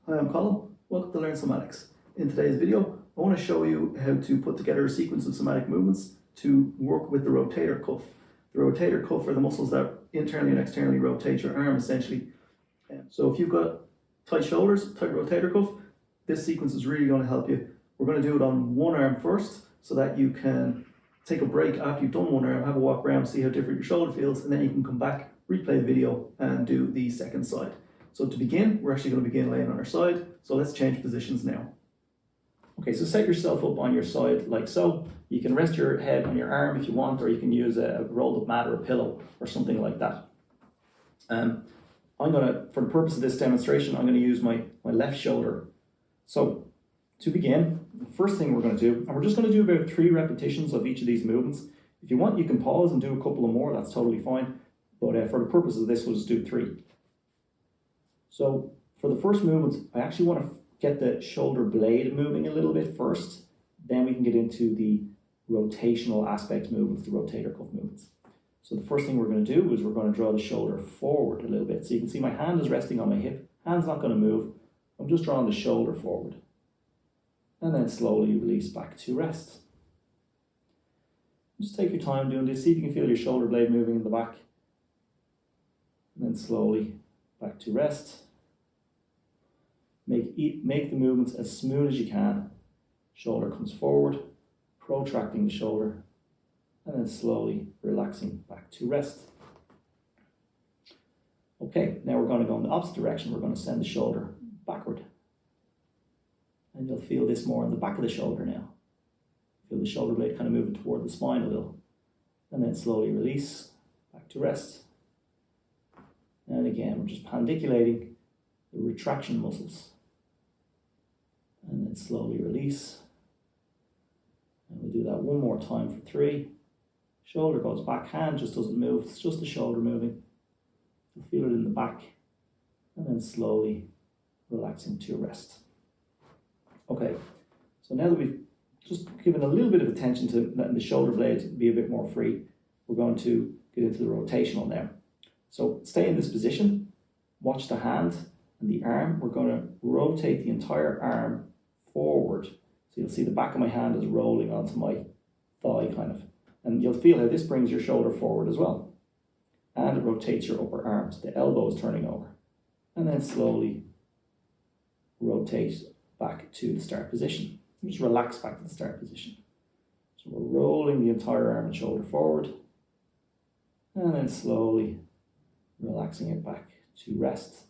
Hi, I'm Colin. Welcome to Learn Somatics. In today's video, I want to show you how to put together a sequence of somatic movements to work with the rotator cuff. The rotator cuff are the muscles that internally and externally rotate your arm essentially. So if you've got tight shoulders, tight rotator cuff, this sequence is really going to help you. We're going to do it on one arm first so that you can take a break after you've done one arm, have a walk around, see how different your shoulder feels, and then you can come back, replay the video and do the second side. So to begin, we're actually going to begin laying on our side. So let's change positions now. Okay, so set yourself up on your side like so. You can rest your head on your arm if you want, or you can use a rolled up mat or a pillow or something like that. I'm going to, for the purpose of this demonstration, I'm going to use my left shoulder. So to begin, the first thing we're going to do, and we're just going to do about 3 repetitions of each of these movements. If you want, you can pause and do a couple of more, that's totally fine. But for the purpose of this, we'll just do 3. So for the first movement, I actually want to get the shoulder blade moving a little bit first. Then we can get into the rotational aspect movements, the rotator cuff movements. So the first thing we're going to do is we're going to draw the shoulder forward a little bit. So you can see my hand is resting on my hip. Hand's not going to move. I'm just drawing the shoulder forward. And then slowly release back to rest. Just take your time doing this. See if you can feel your shoulder blade moving in the back. And then slowly back to rest. Make the movements as smooth as you can. Shoulder comes forward, protracting the shoulder, and then slowly relaxing back to rest. Okay, now we're going to go in the opposite direction. We're going to send the shoulder backward. And you'll feel this more in the back of the shoulder now. Feel the shoulder blade kind of moving toward the spine a little. And then slowly release, back to rest. And again, we're just pandiculating the retraction muscles. And then slowly release. And we'll do that one more time for 3. Shoulder goes back, hand just doesn't move, it's just the shoulder moving. You'll feel it in the back. And then slowly relaxing to rest. Okay, so now that we've just given a little bit of attention to letting the shoulder blade be a bit more free, we're going to get into the rotational now. So stay in this position, watch the hand and the arm. We're going to rotate the entire arm forward. So you'll see the back of my hand is rolling onto my thigh kind of. And you'll feel how this brings your shoulder forward as well. And it rotates your upper arms. The elbow is turning over. And then slowly rotate back to the start position. Just relax back to the start position. So we're rolling the entire arm and shoulder forward. And then slowly relaxing it back to rest.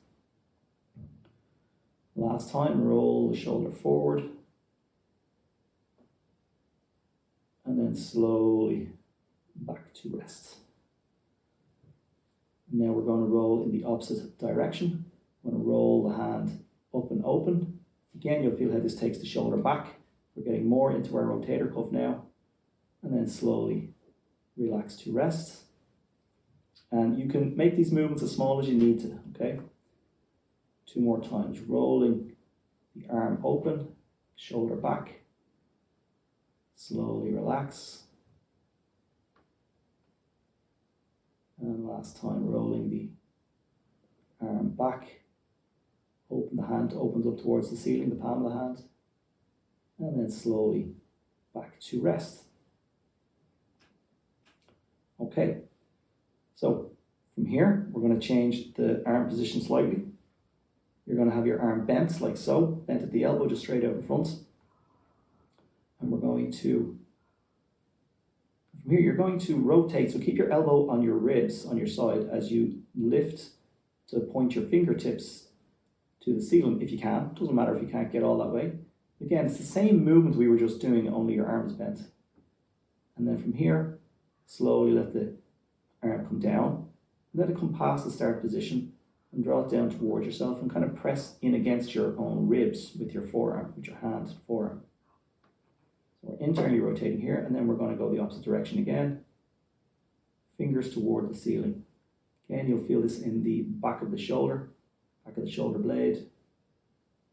Last time, roll the shoulder forward. And then slowly back to rest. Now we're going to roll in the opposite direction. We're going to roll the hand up and open. Again, you'll feel how this takes the shoulder back. We're getting more into our rotator cuff now. And then slowly relax to rest. And you can make these movements as small as you need to, okay? 2 more times. Rolling the arm open, shoulder back. Slowly relax. And last time, rolling the arm back. Open the hand, opens up towards the ceiling, the palm of the hand. And then slowly back to rest. Okay. So from here, we're going to change the arm position slightly. You're going to have your arm bent like so, bent at the elbow, just straight out in front. And we're going to, from here, you're going to rotate. So keep your elbow on your ribs, on your side, as you lift to point your fingertips to the ceiling if you can. It doesn't matter if you can't get all that way. Again, it's the same movement we were just doing, only your arm is bent. And then from here, slowly let the arm come down, let it come past the start position and draw it down towards yourself and kind of press in against your own ribs with your forearm, with your hand, forearm. So we're internally rotating here, and then we're going to go the opposite direction again. Fingers toward the ceiling. Again, you'll feel this in the back of the shoulder blade.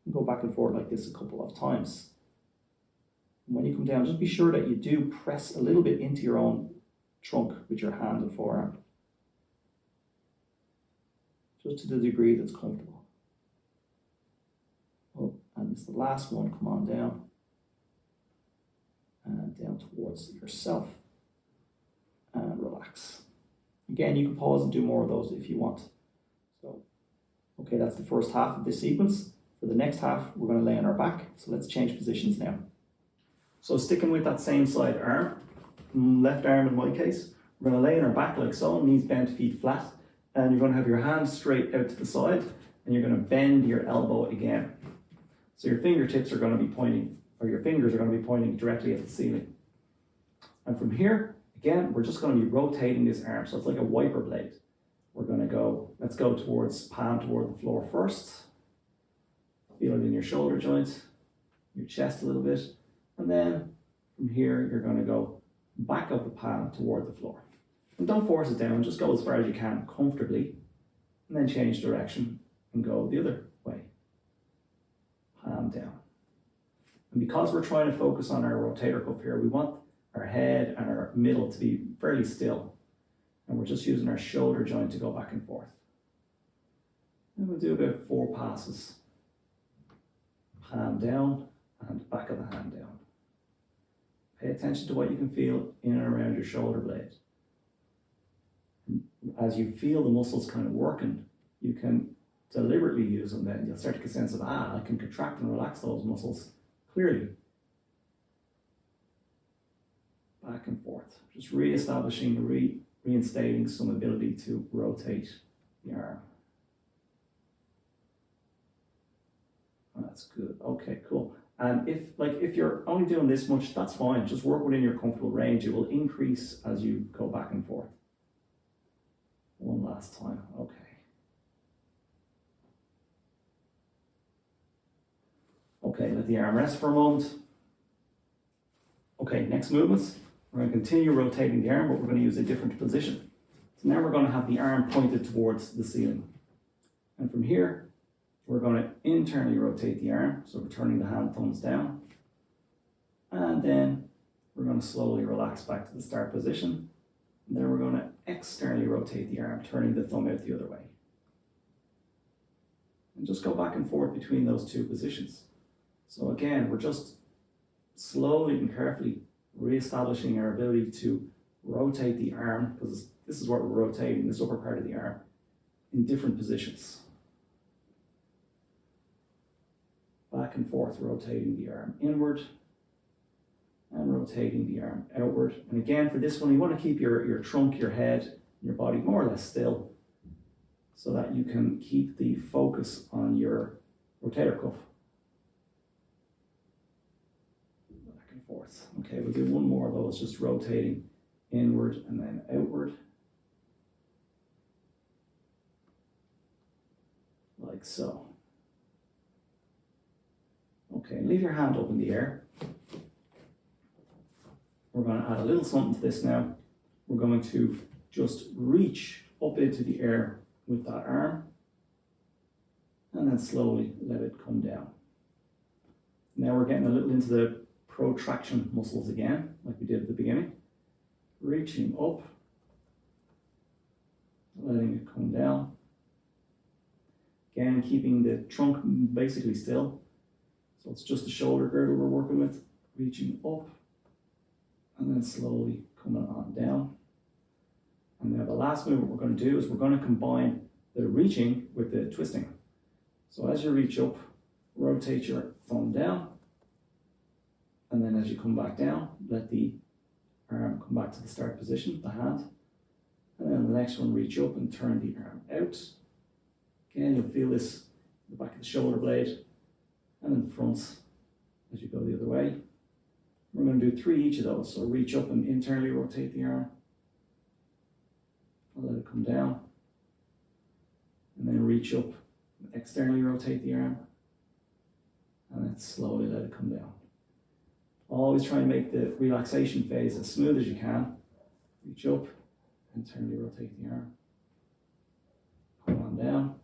And go back and forth like this a couple of times. And when you come down, just be sure that you do press a little bit into your own trunk with your hand and forearm. Just to the degree that's comfortable. And it's the last one, come on down. And down towards yourself. And relax. Again, you can pause and do more of those if you want. So, okay, that's the first half of this sequence. For the next half, we're going to lay on our back. So let's change positions now. So sticking with that same side arm, left arm in my case, we're going to lay on our back like so, knees bent, feet flat. And you're going to have your hands straight out to the side, and you're going to bend your elbow again. So your fingertips are going to be pointing, or your fingers are going to be pointing directly at the ceiling. And from here, again, we're just going to be rotating this arm. So it's like a wiper blade. We're going to go, let's go towards palm toward the floor first. Feel it in your shoulder joint, your chest a little bit. And then from here, you're going to go back of the palm toward the floor. And don't force it down, just go as far as you can comfortably. And then change direction and go the other way. Palm down. And because we're trying to focus on our rotator cuff here, we want our head and our middle to be fairly still. And we're just using our shoulder joint to go back and forth. And we'll do about 4 passes. Palm down and back of the hand down. Pay attention to what you can feel in and around your shoulder blade. And as you feel the muscles kind of working, you can deliberately use them then. You'll start to get a sense of, I can contract and relax those muscles clearly. Back and forth. Just re-establishing, reinstating some ability to rotate the arm. That's good. Okay, cool. And if you're only doing this much, that's fine. Just work within your comfortable range. It will increase as you go back and forth. One last time. Okay. Okay, let the arm rest for a moment. Okay, next movements. We're going to continue rotating the arm, but we're going to use a different position. So now we're going to have the arm pointed towards the ceiling. And from here, we're going to internally rotate the arm, so we're turning the hand thumbs down. And then we're going to slowly relax back to the start position. And then we're going to externally rotate the arm, turning the thumb out the other way. And just go back and forth between those two positions. So again, we're just slowly and carefully re-establishing our ability to rotate the arm, because this is what we're rotating, this upper part of the arm, in different positions. Back and forth, rotating the arm inward and rotating the arm outward. And again, for this one, you want to keep your trunk, your head, your body more or less still so that you can keep the focus on your rotator cuff. Back and forth. Okay, we'll do one more of those, just rotating inward and then outward. Like so. Okay, leave your hand up in the air. We're going to add a little something to this now. We're going to just reach up into the air with that arm and then slowly let it come down. Now we're getting a little into the protraction muscles again, like we did at the beginning. Reaching up, letting it come down. Again, keeping the trunk basically still. So it's just the shoulder girdle we're working with, reaching up and then slowly coming on down. And now the last movement we're going to do is we're going to combine the reaching with the twisting. So as you reach up, rotate your thumb down. And then as you come back down, let the arm come back to the start position, the hand. And then the next one, reach up and turn the arm out. Again, you'll feel this in the back of the shoulder blade. And in front as you go the other way. We're going to do 3 each of those. So reach up and internally rotate the arm. I'll let it come down. And then reach up and externally rotate the arm. And then slowly let it come down. Always try and make the relaxation phase as smooth as you can. Reach up, internally rotate the arm. Come on down.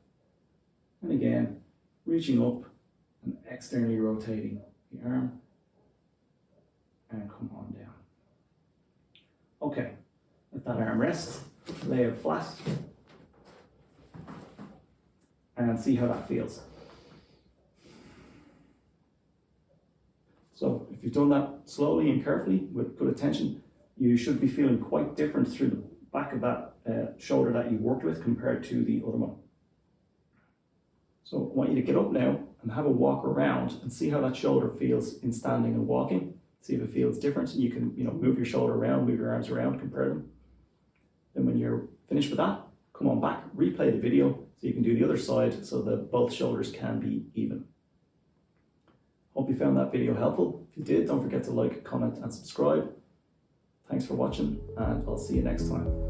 And again, reaching up and externally rotating the arm and come on down. Okay, let that arm rest, lay it flat and see how that feels. So if you've done that slowly and carefully with good attention, you should be feeling quite different through the back of that shoulder that you worked with compared to the other one. So I want you to get up now and have a walk around and see how that shoulder feels in standing and walking. See if it feels different. And you can, move your shoulder around, move your arms around, compare them. Then when you're finished with that, come on back, replay the video so you can do the other side so that both shoulders can be even. Hope you found that video helpful. If you did, don't forget to like, comment, and subscribe. Thanks for watching, and I'll see you next time.